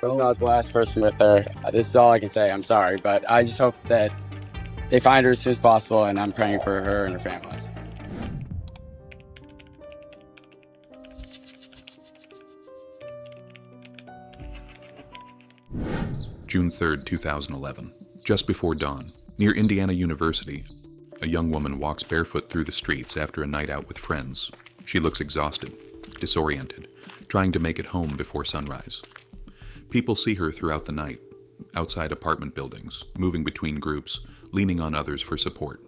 I'm not the last person with her. This is all I can say. I'm sorry, but I just hope that they find her as soon as possible, and I'm praying for her and her family. June 3rd, 2011. Just before dawn, near Indiana University, a young woman walks barefoot through the streets after a night out with friends. She looks exhausted, disoriented, trying to make it home before sunrise. People see her throughout the night, outside apartment buildings, moving between groups, leaning on others for support.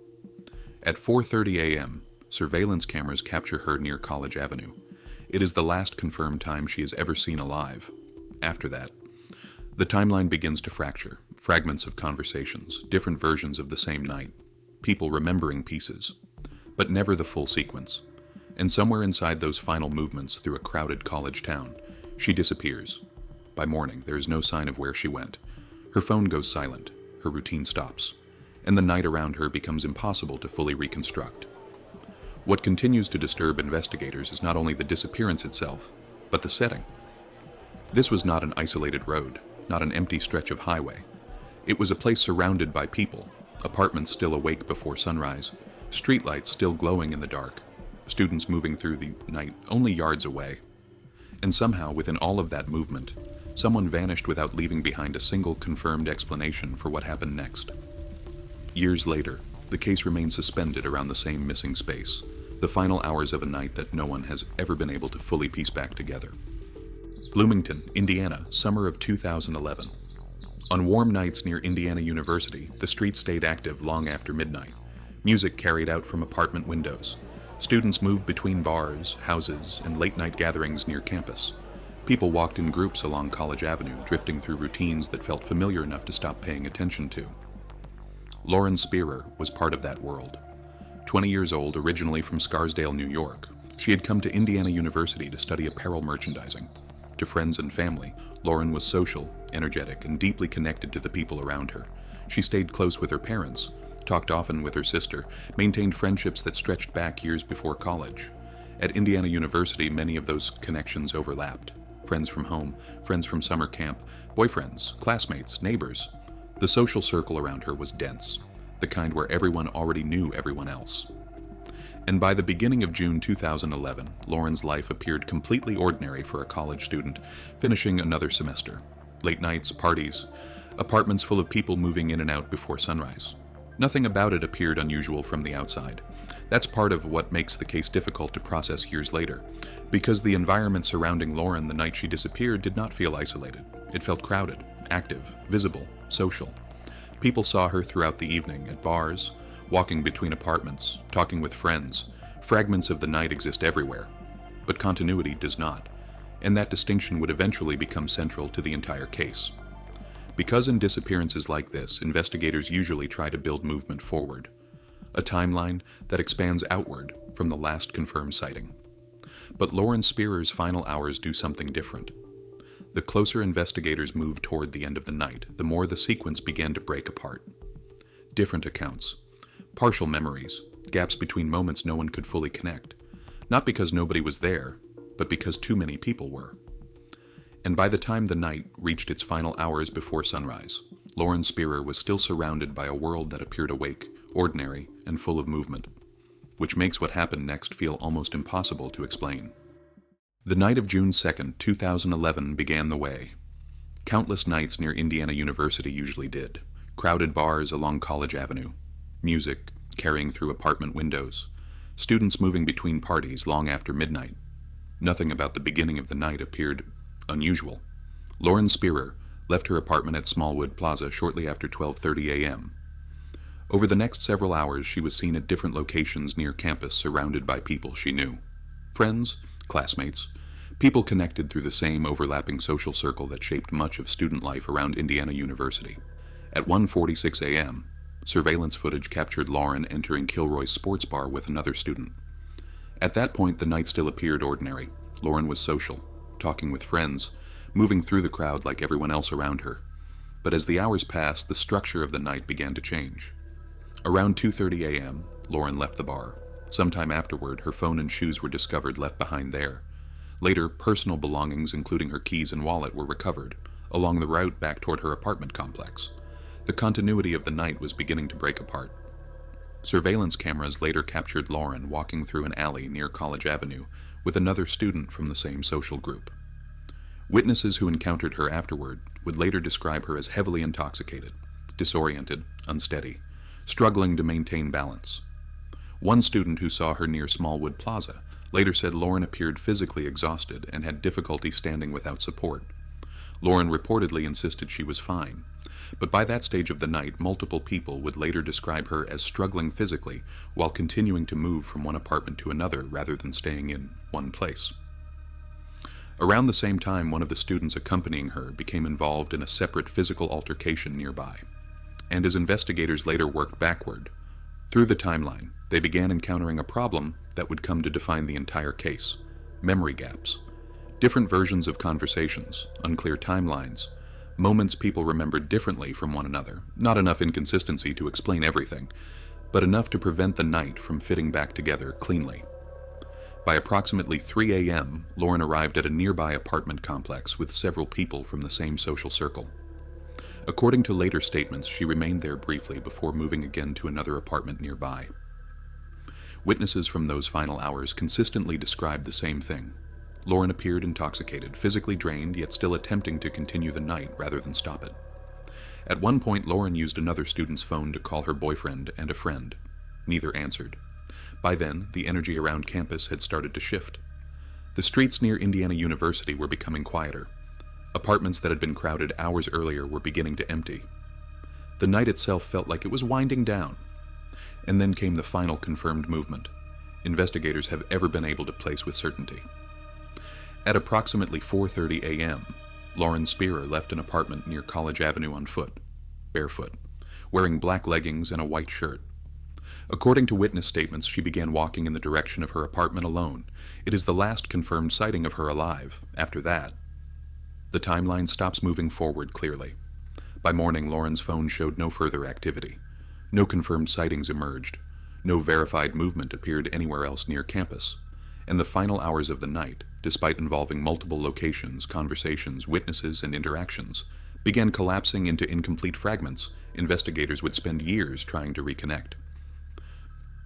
At 4:30 a.m., surveillance cameras capture her near College Avenue. It is the last confirmed time she is ever seen alive. After that, the timeline begins to fracture, fragments of conversations, different versions of the same night, people remembering pieces, but never the full sequence. And somewhere inside those final movements through a crowded college town, she disappears. By morning, there is no sign of where she went. Her phone goes silent, her routine stops, and the night around her becomes impossible to fully reconstruct. What continues to disturb investigators is not only the disappearance itself, but the setting. This was not an isolated road, not an empty stretch of highway. It was a place surrounded by people, apartments still awake before sunrise, streetlights still glowing in the dark, students moving through the night only yards away. And somehow, within all of that movement, someone vanished without leaving behind a single confirmed explanation for what happened next. Years later, the case remains suspended around the same missing space, the final hours of a night that no one has ever been able to fully piece back together. Bloomington, Indiana, summer of 2011. On warm nights near Indiana University, the streets stayed active long after midnight. Music carried out from apartment windows. Students moved between bars, houses, and late-night gatherings near campus. People walked in groups along College Avenue, drifting through routines that felt familiar enough to stop paying attention to. Lauren Spierer was part of that world. 20 years old, originally from Scarsdale, New York, she had come to Indiana University to study apparel merchandising. To friends and family, Lauren was social, energetic, and deeply connected to the people around her. She stayed close with her parents, talked often with her sister, maintained friendships that stretched back years before college. At Indiana University, many of those connections overlapped. Friends from home, friends from summer camp, boyfriends, classmates, neighbors. The social circle around her was dense, the kind where everyone already knew everyone else. And by the beginning of June 2011, Lauren's life appeared completely ordinary for a college student finishing another semester. Late nights, parties, apartments full of people moving in and out before sunrise. Nothing about it appeared unusual from the outside. That's part of what makes the case difficult to process years later, because the environment surrounding Lauren the night she disappeared did not feel isolated. It felt crowded, active, visible, social. People saw her throughout the evening at bars, walking between apartments, talking with friends. Fragments of the night exist everywhere, but continuity does not, and that distinction would eventually become central to the entire case. Because in disappearances like this, investigators usually try to build movement forward, a timeline that expands outward from the last confirmed sighting. But Lauren Spierer's final hours do something different. The closer investigators moved toward the end of the night, the more the sequence began to break apart. Different accounts, partial memories, gaps between moments no one could fully connect, not because nobody was there, but because too many people were. And by the time the night reached its final hours before sunrise, Lauren Spierer was still surrounded by a world that appeared awake, ordinary, and full of movement, which makes what happened next feel almost impossible to explain. The night of June 2nd, 2011 began the way. Countless nights near Indiana University usually did. Crowded bars along College Avenue, music carrying through apartment windows, students moving between parties long after midnight. Nothing about the beginning of the night appeared unusual. Lauren Spierer left her apartment at Smallwood Plaza shortly after 12:30 a.m. Over the next several hours, she was seen at different locations near campus surrounded by people she knew. Friends, classmates, people connected through the same overlapping social circle that shaped much of student life around Indiana University. At 1:46 a.m., surveillance footage captured Lauren entering Kilroy's sports bar with another student. At that point, the night still appeared ordinary. Lauren was social, talking with friends, moving through the crowd like everyone else around her. But as the hours passed, the structure of the night began to change. Around 2:30 a.m., Lauren left the bar. Sometime afterward, her phone and shoes were discovered left behind there. Later, personal belongings, including her keys and wallet, were recovered, along the route back toward her apartment complex. The continuity of the night was beginning to break apart. Surveillance cameras later captured Lauren walking through an alley near College Avenue with another student from the same social group. Witnesses who encountered her afterward would later describe her as heavily intoxicated, disoriented, unsteady, struggling to maintain balance. One student who saw her near Smallwood Plaza later said Lauren appeared physically exhausted and had difficulty standing without support. Lauren reportedly insisted she was fine, but by that stage of the night, multiple people would later describe her as struggling physically while continuing to move from one apartment to another rather than staying in one place. Around the same time, one of the students accompanying her became involved in a separate physical altercation nearby. And as investigators later worked backward, through the timeline, they began encountering a problem that would come to define the entire case: memory gaps. Different versions of conversations, unclear timelines, moments people remembered differently from one another, not enough inconsistency to explain everything, but enough to prevent the night from fitting back together cleanly. By approximately 3 a.m., Lauren arrived at a nearby apartment complex with several people from the same social circle. According to later statements, she remained there briefly before moving again to another apartment nearby. Witnesses from those final hours consistently described the same thing. Lauren appeared intoxicated, physically drained, yet still attempting to continue the night rather than stop it. At one point, Lauren used another student's phone to call her boyfriend and a friend. Neither answered. By then, the energy around campus had started to shift. The streets near Indiana University were becoming quieter. Apartments that had been crowded hours earlier were beginning to empty. The night itself felt like it was winding down. And then came the final confirmed movement investigators have ever been able to place with certainty. At approximately 4:30 a.m., Lauren Spierer left an apartment near College Avenue on foot, barefoot, wearing black leggings and a white shirt. According to witness statements, she began walking in the direction of her apartment alone. It is the last confirmed sighting of her alive. After that, the timeline stops moving forward clearly. By morning, Lauren's phone showed no further activity. No confirmed sightings emerged. No verified movement appeared anywhere else near campus. And the final hours of the night, despite involving multiple locations, conversations, witnesses, and interactions, began collapsing into incomplete fragments investigators would spend years trying to reconnect.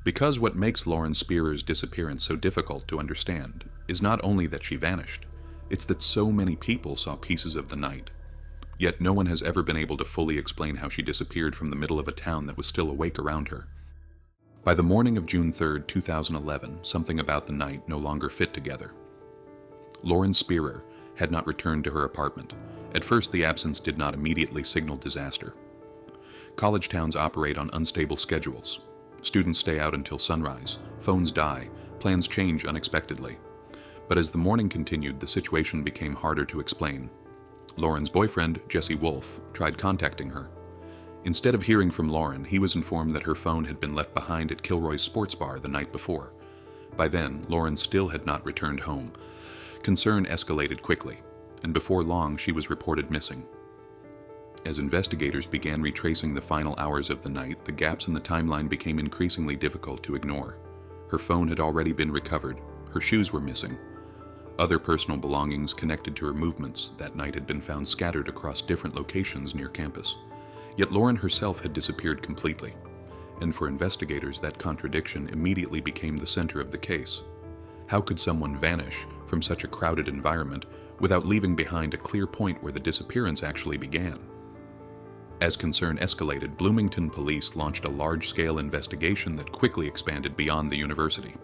Because what makes Lauren Spierer's disappearance so difficult to understand is not only that she vanished, it's that so many people saw pieces of the night. Yet no one has ever been able to fully explain how she disappeared from the middle of a town that was still awake around her. By the morning of June 3, 2011, something about the night no longer fit together. Lauren Spierer had not returned to her apartment. At first, the absence did not immediately signal disaster. College towns operate on unstable schedules. Students stay out until sunrise, phones die, plans change unexpectedly. But as the morning continued, the situation became harder to explain. Lauren's boyfriend, Jesse Wolfe, tried contacting her. Instead of hearing from Lauren, he was informed that her phone had been left behind at Kilroy's sports bar the night before. By then, Lauren still had not returned home. Concern escalated quickly, and before long she was reported missing. As investigators began retracing the final hours of the night, the gaps in the timeline became increasingly difficult to ignore. Her phone had already been recovered. Her shoes were missing. Other personal belongings connected to her movements that night had been found scattered across different locations near campus. Yet Lauren herself had disappeared completely, and for investigators that contradiction immediately became the center of the case. How could someone vanish from such a crowded environment without leaving behind a clear point where the disappearance actually began? As concern escalated, Bloomington police launched a large-scale investigation that quickly expanded beyond the university.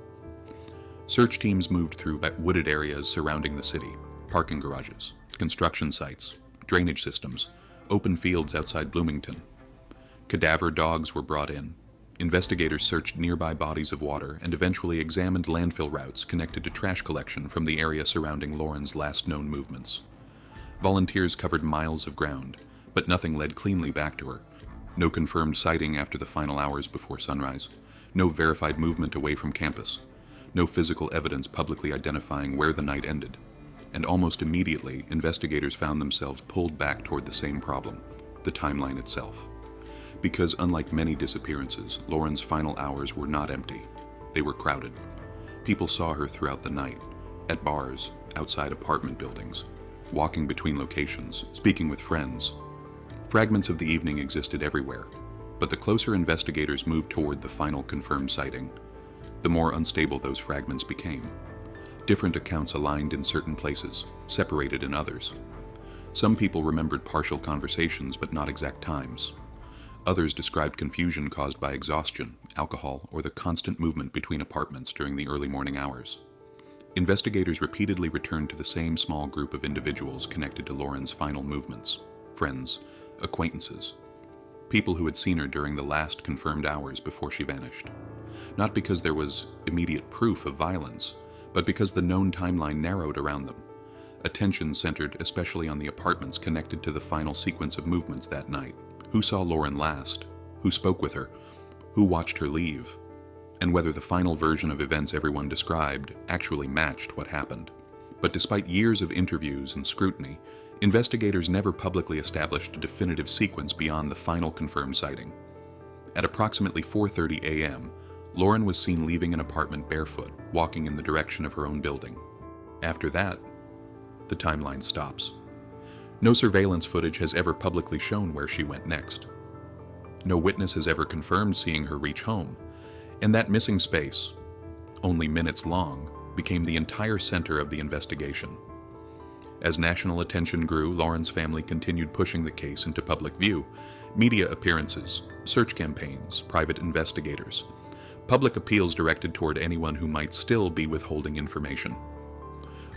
Search teams moved through wooded areas surrounding the city, parking garages, construction sites, drainage systems, open fields outside Bloomington. Cadaver dogs were brought in. Investigators searched nearby bodies of water and eventually examined landfill routes connected to trash collection from the area surrounding Lauren's last known movements. Volunteers covered miles of ground, but nothing led cleanly back to her. No confirmed sighting after the final hours before sunrise. No verified movement away from campus. No physical evidence publicly identifying where the night ended. And almost immediately, investigators found themselves pulled back toward the same problem, the timeline itself. Because unlike many disappearances, Lauren's final hours were not empty. They were crowded. People saw her throughout the night, at bars, outside apartment buildings, walking between locations, speaking with friends. Fragments of the evening existed everywhere, but the closer investigators moved toward the final confirmed sighting, the more unstable those fragments became. Different accounts aligned in certain places, separated in others. Some people remembered partial conversations but not exact times. Others described confusion caused by exhaustion, alcohol, or the constant movement between apartments during the early morning hours. Investigators repeatedly returned to the same small group of individuals connected to Lauren's final movements: friends, acquaintances, people who had seen her during the last confirmed hours before she vanished. Not because there was immediate proof of violence, but because the known timeline narrowed around them. Attention centered especially on the apartments connected to the final sequence of movements that night. Who saw Lauren last? Who spoke with her? Who watched her leave? And whether the final version of events everyone described actually matched what happened. But despite years of interviews and scrutiny, investigators never publicly established a definitive sequence beyond the final confirmed sighting. At approximately 4:30 a.m., Lauren was seen leaving an apartment barefoot, walking in the direction of her own building. After that, the timeline stops. No surveillance footage has ever publicly shown where she went next. No witness has ever confirmed seeing her reach home, and that missing space, only minutes long, became the entire center of the investigation. As national attention grew, Lauren's family continued pushing the case into public view. Media appearances, search campaigns, private investigators, public appeals directed toward anyone who might still be withholding information.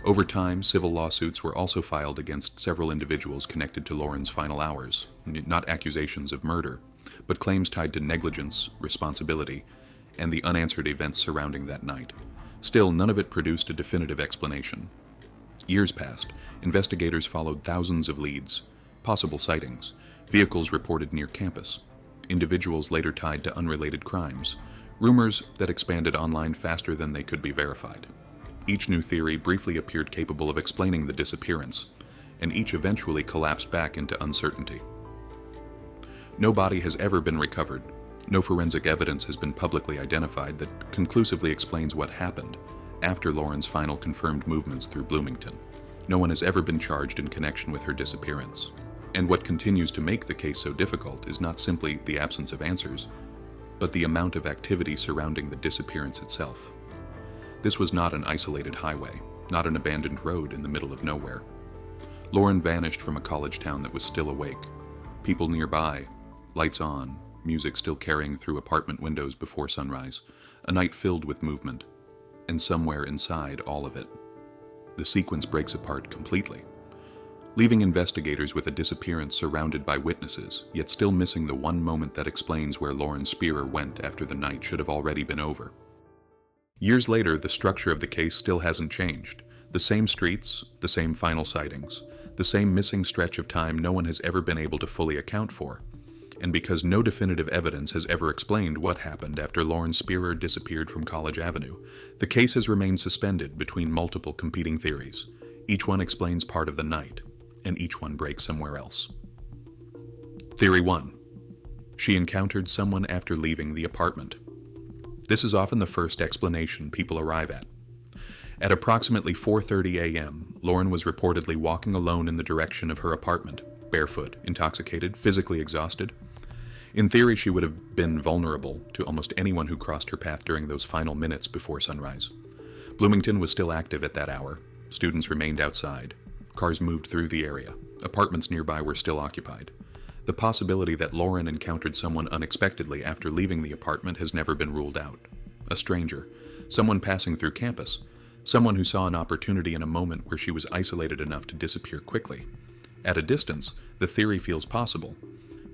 Over time, civil lawsuits were also filed against several individuals connected to Lauren's final hours, not accusations of murder, but claims tied to negligence, responsibility, and the unanswered events surrounding that night. Still, none of it produced a definitive explanation. Years passed. Investigators followed thousands of leads, possible sightings, vehicles reported near campus, individuals later tied to unrelated crimes, rumors that expanded online faster than they could be verified. Each new theory briefly appeared capable of explaining the disappearance, and each eventually collapsed back into uncertainty. No body has ever been recovered. No forensic evidence has been publicly identified that conclusively explains what happened after Lauren's final confirmed movements through Bloomington. No one has ever been charged in connection with her disappearance. And what continues to make the case so difficult is not simply the absence of answers, but the amount of activity surrounding the disappearance itself. This was not an isolated highway, not an abandoned road in the middle of nowhere. Lauren vanished from a college town that was still awake. People nearby, lights on, music still carrying through apartment windows before sunrise, a night filled with movement, and somewhere inside all of it, the sequence breaks apart completely, leaving investigators with a disappearance surrounded by witnesses, yet still missing the one moment that explains where Lauren Spierer went after the night should have already been over. Years later, the structure of the case still hasn't changed. The same streets, the same final sightings, the same missing stretch of time no one has ever been able to fully account for. And because no definitive evidence has ever explained what happened after Lauren Spierer disappeared from College Avenue, the case has remained suspended between multiple competing theories. Each one explains part of the night, and each one breaks somewhere else. Theory 1. She encountered someone after leaving the apartment. This is often the first explanation people arrive at. At approximately 4:30 a.m., Lauren was reportedly walking alone in the direction of her apartment, barefoot, intoxicated, physically exhausted. In theory, she would have been vulnerable to almost anyone who crossed her path during those final minutes before sunrise. Bloomington was still active at that hour. Students remained outside. Cars moved through the area. Apartments nearby were still occupied. The possibility that Lauren encountered someone unexpectedly after leaving the apartment has never been ruled out. A stranger, someone passing through campus, someone who saw an opportunity in a moment where she was isolated enough to disappear quickly. At a distance, the theory feels possible,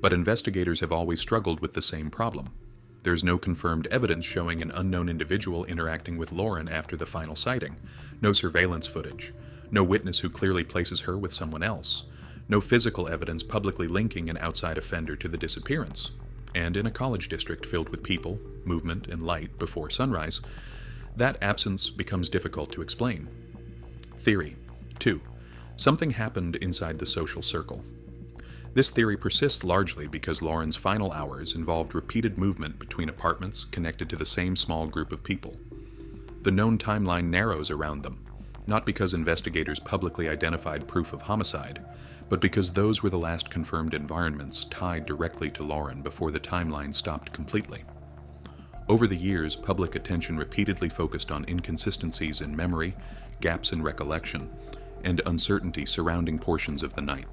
but investigators have always struggled with the same problem. There's no confirmed evidence showing an unknown individual interacting with Lauren after the final sighting, no surveillance footage, no witness who clearly places her with someone else, no physical evidence publicly linking an outside offender to the disappearance. And in a college district filled with people, movement, and light before sunrise, that absence becomes difficult to explain. Theory 2. Something happened inside the social circle. This theory persists largely because Lauren's final hours involved repeated movement between apartments connected to the same small group of people. The known timeline narrows around them, not because investigators publicly identified proof of homicide, but because those were the last confirmed environments tied directly to Lauren before the timeline stopped completely. Over the years, public attention repeatedly focused on inconsistencies in memory, gaps in recollection, and uncertainty surrounding portions of the night.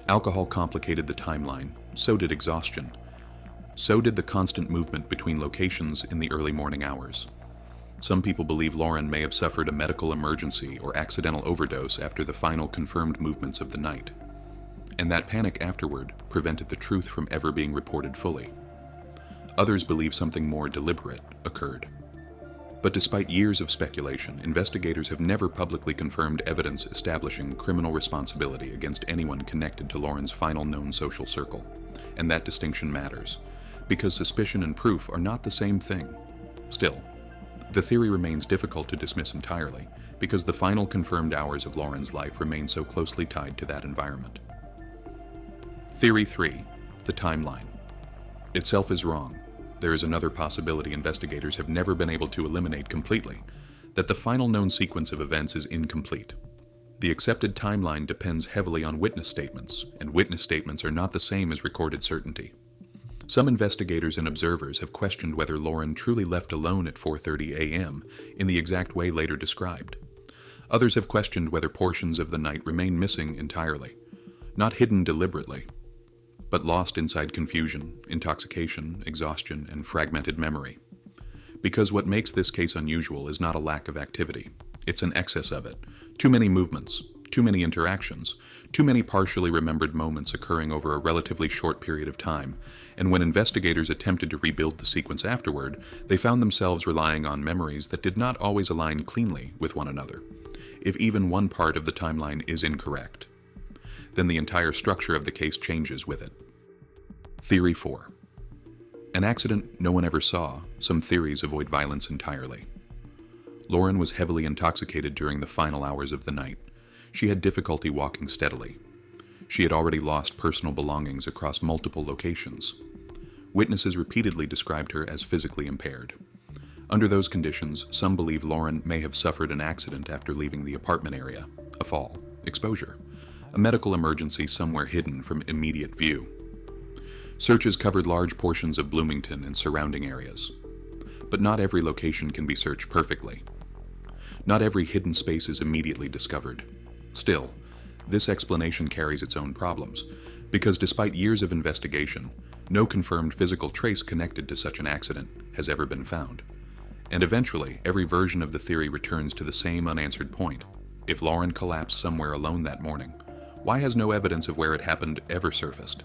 Alcohol complicated the timeline, so did exhaustion. So did the constant movement between locations in the early morning hours. Some people believe Lauren may have suffered a medical emergency or accidental overdose after the final confirmed movements of the night, and that panic afterward prevented the truth from ever being reported fully. Others believe something more deliberate occurred. But despite years of speculation, investigators have never publicly confirmed evidence establishing criminal responsibility against anyone connected to Lauren's final known social circle, and that distinction matters, because suspicion and proof are not the same thing. Still, the theory remains difficult to dismiss entirely, because the final confirmed hours of Lauren's life remain so closely tied to that environment. Theory 3. The timeline. Itself is wrong. There is another possibility investigators have never been able to eliminate completely, that the final known sequence of events is incomplete. The accepted timeline depends heavily on witness statements, and witness statements are not the same as recorded certainty. Some investigators and observers have questioned whether Lauren truly left alone at 4:30 a.m. in the exact way later described. Others have questioned whether portions of the night remain missing entirely, not hidden deliberately, but lost inside confusion, intoxication, exhaustion, and fragmented memory. Because what makes this case unusual is not a lack of activity, it's an excess of it. Too many movements, too many interactions, too many partially remembered moments occurring over a relatively short period of time, and when investigators attempted to rebuild the sequence afterward, they found themselves relying on memories that did not always align cleanly with one another. If even one part of the timeline is incorrect, then the entire structure of the case changes with it. Theory 4. An accident no one ever saw. Some theories avoid violence entirely. Lauren was heavily intoxicated during the final hours of the night. She had difficulty walking steadily. She had already lost personal belongings across multiple locations. Witnesses repeatedly described her as physically impaired. Under those conditions, some believe Lauren may have suffered an accident after leaving the apartment area, a fall, exposure, a medical emergency somewhere hidden from immediate view. Searches covered large portions of Bloomington and surrounding areas. But not every location can be searched perfectly. Not every hidden space is immediately discovered. Still, this explanation carries its own problems, because despite years of investigation, no confirmed physical trace connected to such an accident has ever been found. And eventually, every version of the theory returns to the same unanswered point. If Lauren collapsed somewhere alone that morning, why has no evidence of where it happened ever surfaced?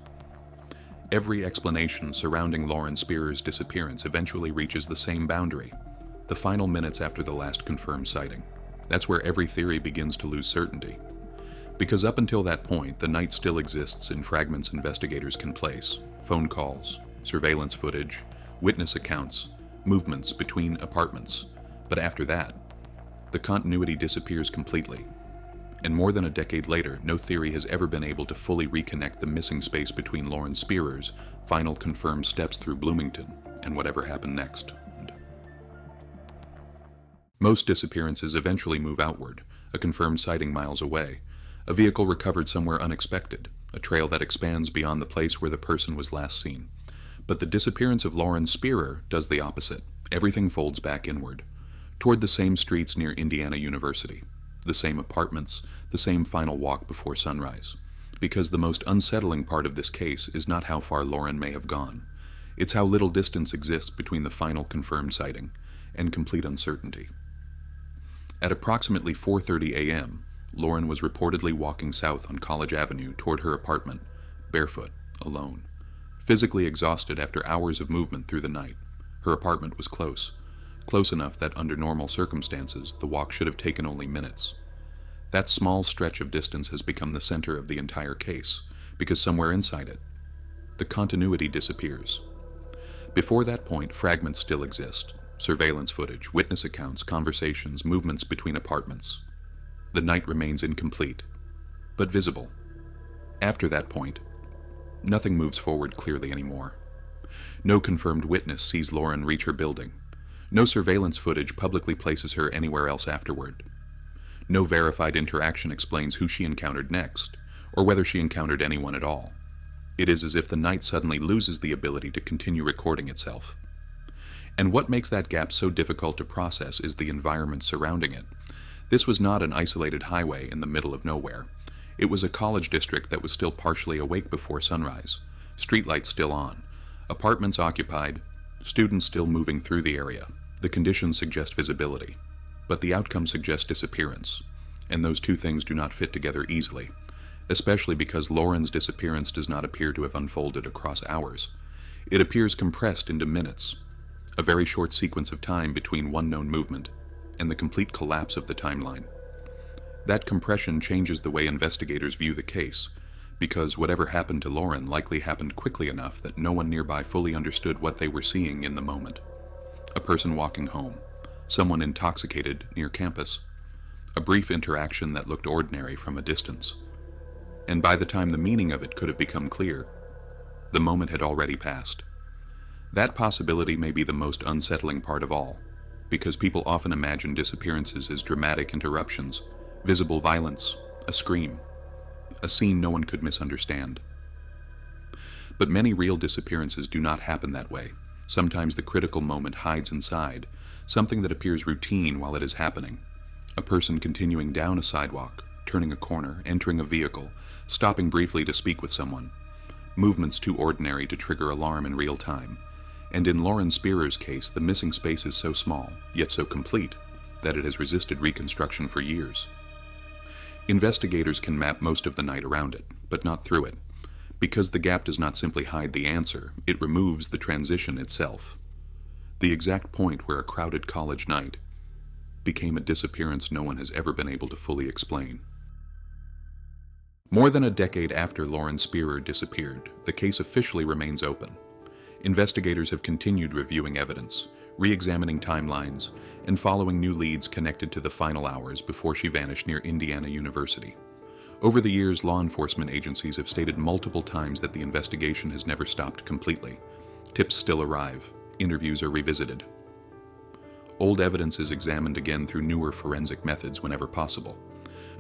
Every explanation surrounding Lauren Spierer's disappearance eventually reaches the same boundary, the final minutes after the last confirmed sighting. That's where every theory begins to lose certainty. Because up until that point, the night still exists in fragments investigators can place: phone calls, surveillance footage, witness accounts, movements between apartments. But after that, the continuity disappears completely. And more than a decade later, no theory has ever been able to fully reconnect the missing space between Lauren Spierer's final confirmed steps through Bloomington and whatever happened next. Most disappearances eventually move outward, a confirmed sighting miles away, a vehicle recovered somewhere unexpected, a trail that expands beyond the place where the person was last seen. But the disappearance of Lauren Spierer does the opposite. Everything folds back inward, toward the same streets near Indiana University, the same apartments, the same final walk before sunrise. Because the most unsettling part of this case is not how far Lauren may have gone. It's how little distance exists between the final confirmed sighting and complete uncertainty. At approximately 4:30 a.m., Lauren was reportedly walking south on College Avenue toward her apartment, barefoot, alone. Physically exhausted after hours of movement through the night, her apartment was close enough that under normal circumstances, the walk should have taken only minutes. That small stretch of distance has become the center of the entire case, because somewhere inside it, the continuity disappears. Before that point, fragments still exist: surveillance footage, witness accounts, conversations, movements between apartments. The night remains incomplete, but visible. After that point, nothing moves forward clearly anymore. No confirmed witness sees Lauren reach her building. No surveillance footage publicly places her anywhere else afterward. No verified interaction explains who she encountered next, or whether she encountered anyone at all. It is as if the night suddenly loses the ability to continue recording itself. And what makes that gap so difficult to process is the environment surrounding it. This was not an isolated highway in the middle of nowhere. It was a college district that was still partially awake before sunrise, streetlights still on, apartments occupied, students still moving through the area. The conditions suggest visibility, but the outcome suggests disappearance, and those two things do not fit together easily, especially because Lauren's disappearance does not appear to have unfolded across hours. It appears compressed into minutes, a very short sequence of time between one known movement and the complete collapse of the timeline. That compression changes the way investigators view the case, because whatever happened to Lauren likely happened quickly enough that no one nearby fully understood what they were seeing in the moment. A person walking home, someone intoxicated near campus, a brief interaction that looked ordinary from a distance. And by the time the meaning of it could have become clear, the moment had already passed. That possibility may be the most unsettling part of all, because people often imagine disappearances as dramatic interruptions, visible violence, a scream, a scene no one could misunderstand. But many real disappearances do not happen that way. Sometimes the critical moment hides inside, something that appears routine while it is happening. A person continuing down a sidewalk, turning a corner, entering a vehicle, stopping briefly to speak with someone. Movements too ordinary to trigger alarm in real time. And in Lauren Spierer's case, the missing space is so small, yet so complete, that it has resisted reconstruction for years. Investigators can map most of the night around it, but not through it. Because the gap does not simply hide the answer, it removes the transition itself. The exact point where a crowded college night became a disappearance no one has ever been able to fully explain. More than a decade after Lauren Spierer disappeared, the case officially remains open. Investigators have continued reviewing evidence, re-examining timelines, and following new leads connected to the final hours before she vanished near Indiana University. Over the years, law enforcement agencies have stated multiple times that the investigation has never stopped completely. Tips still arrive, interviews are revisited. Old evidence is examined again through newer forensic methods whenever possible.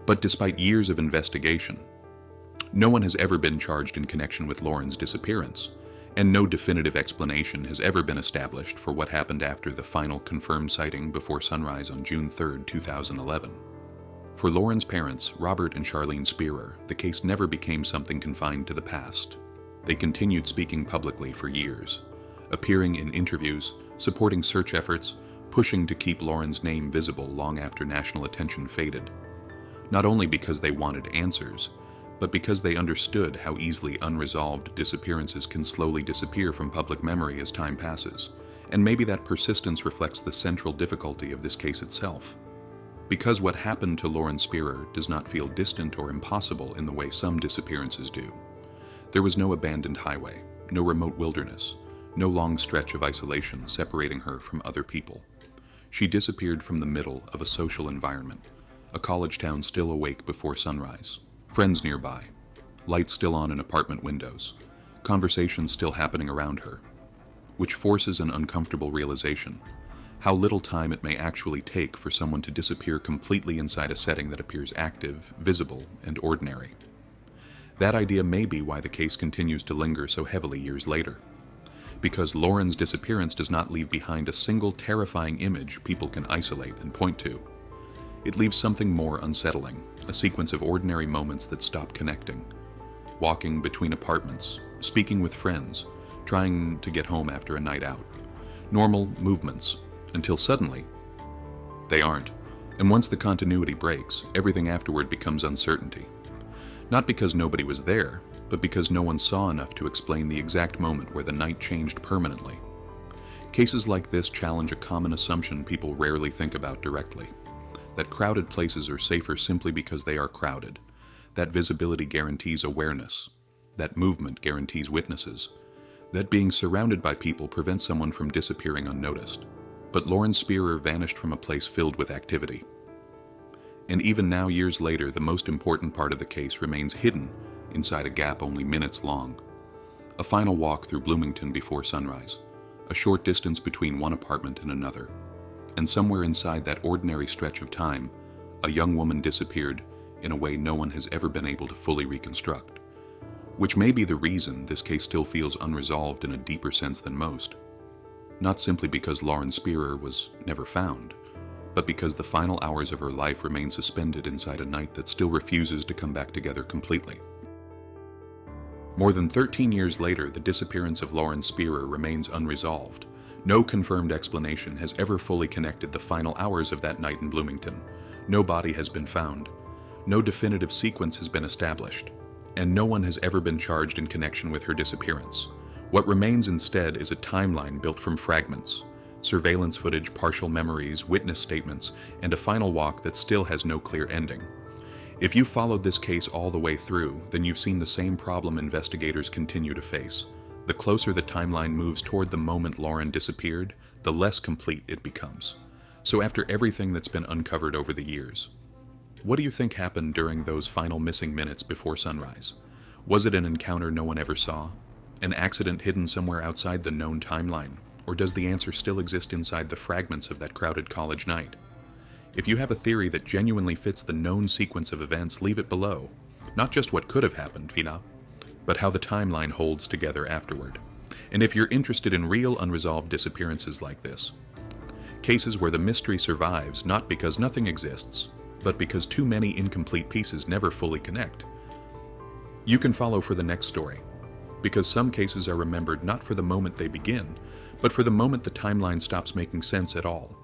But despite years of investigation, no one has ever been charged in connection with Lauren's disappearance, and no definitive explanation has ever been established for what happened after the final confirmed sighting before sunrise on June 3, 2011. For Lauren's parents, Robert and Charlene Spierer, the case never became something confined to the past. They continued speaking publicly for years, appearing in interviews, supporting search efforts, pushing to keep Lauren's name visible long after national attention faded. Not only because they wanted answers, but because they understood how easily unresolved disappearances can slowly disappear from public memory as time passes, and maybe that persistence reflects the central difficulty of this case itself. Because what happened to Lauren Spierer does not feel distant or impossible in the way some disappearances do. There was no abandoned highway, no remote wilderness, no long stretch of isolation separating her from other people. She disappeared from the middle of a social environment, a college town still awake before sunrise. Friends nearby, lights still on in apartment windows, conversations still happening around her, which forces an uncomfortable realization, how little time it may actually take for someone to disappear completely inside a setting that appears active, visible, and ordinary. That idea may be why the case continues to linger so heavily years later, because Lauren's disappearance does not leave behind a single terrifying image people can isolate and point to. It leaves something more unsettling, a sequence of ordinary moments that stop connecting. Walking between apartments, speaking with friends, trying to get home after a night out. Normal movements, until suddenly, they aren't. And once the continuity breaks, everything afterward becomes uncertainty. Not because nobody was there, but because no one saw enough to explain the exact moment where the night changed permanently. Cases like this challenge a common assumption people rarely think about directly. That crowded places are safer simply because they are crowded. That visibility guarantees awareness. That movement guarantees witnesses. That being surrounded by people prevents someone from disappearing unnoticed. But Lauren Spierer vanished from a place filled with activity. And even now, years later, the most important part of the case remains hidden inside a gap only minutes long. A final walk through Bloomington before sunrise. A short distance between one apartment and another. And somewhere inside that ordinary stretch of time, A young woman disappeared in a way no one has ever been able to fully reconstruct, which may be the reason this case still feels unresolved in a deeper sense than most. Not simply because Lauren Spierer was never found, but because the final hours of her life remain suspended inside a night that still refuses to come back together completely. More than 13 years later, the disappearance of Lauren Spierer remains unresolved. No confirmed explanation has ever fully connected the final hours of that night in Bloomington. No body has been found. No definitive sequence has been established. And no one has ever been charged in connection with her disappearance. What remains instead is a timeline built from fragments, surveillance footage, partial memories, witness statements, and a final walk that still has no clear ending. If you followed this case all the way through, then you've seen the same problem investigators continue to face. The closer the timeline moves toward the moment Lauren disappeared, the less complete it becomes. So after everything that's been uncovered over the years, what do you think happened during those final missing minutes before sunrise? Was it an encounter no one ever saw? An accident hidden somewhere outside the known timeline? Or does the answer still exist inside the fragments of that crowded college night? If you have a theory that genuinely fits the known sequence of events, leave it below. Not just what could have happened, Vina, but how the timeline holds together afterward. And if you're interested in real unresolved disappearances like this, cases where the mystery survives not because nothing exists, but because too many incomplete pieces never fully connect, you can follow for the next story. Because some cases are remembered not for the moment they begin, but for the moment the timeline stops making sense at all.